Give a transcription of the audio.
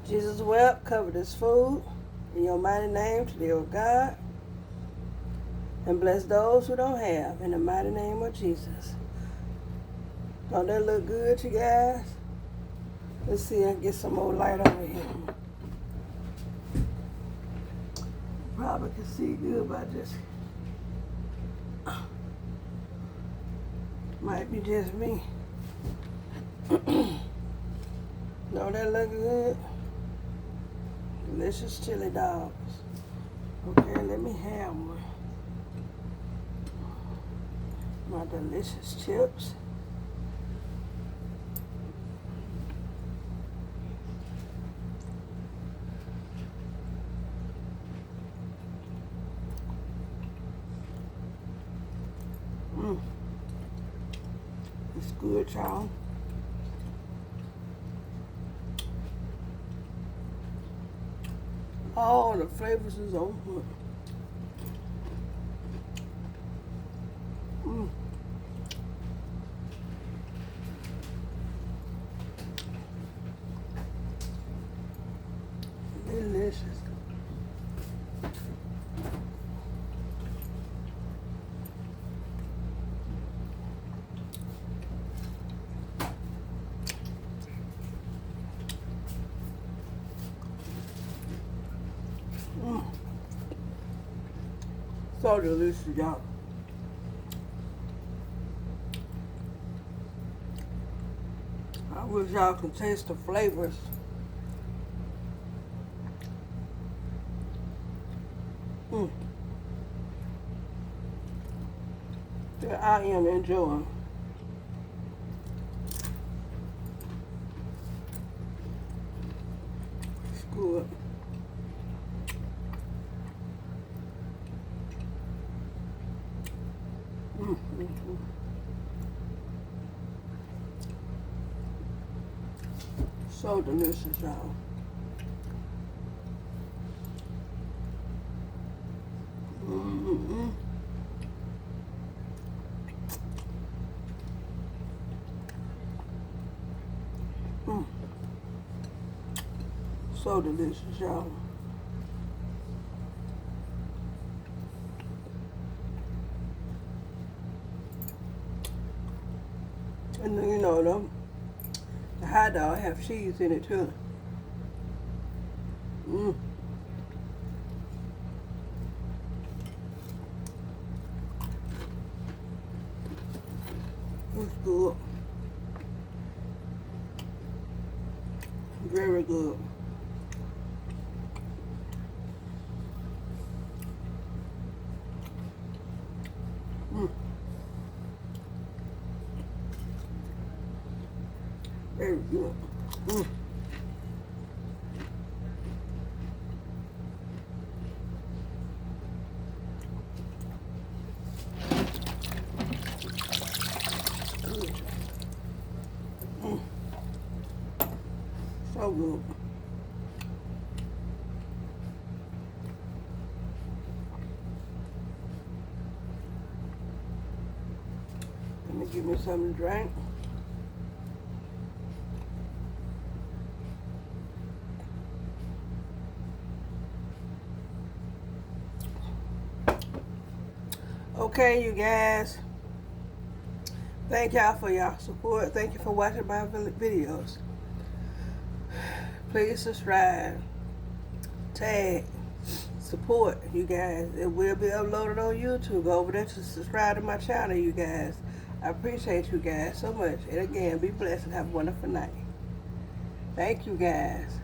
Jesus wept, covered his food. In your mighty name, today, O God. And bless those who don't have. In the mighty name of Jesus. Don't that look good, you guys? Let's see, I get some more light over here. Probably can see good by just. Might be just me. Don't that look good? Delicious chili dogs. Okay, let me have one. My delicious chips. It's good, y'all. All the flavors is on here. Delicious. So delicious, y'all. I wish y'all could taste the flavors. That I am enjoying. It's good. So delicious, y'all. So delicious, y'all. And then, you know, the hot dog have cheese in it too. It's good. Very good. Very good. So good. Let me give me something to drink. Okay, you guys. Thank y'all for y'all support. Thank you for watching my videos. Please subscribe, tag, support, you guys. It will be uploaded on YouTube. Go over there to subscribe to my channel, you guys. I appreciate you guys so much. And again, be blessed and have a wonderful night. Thank you, guys.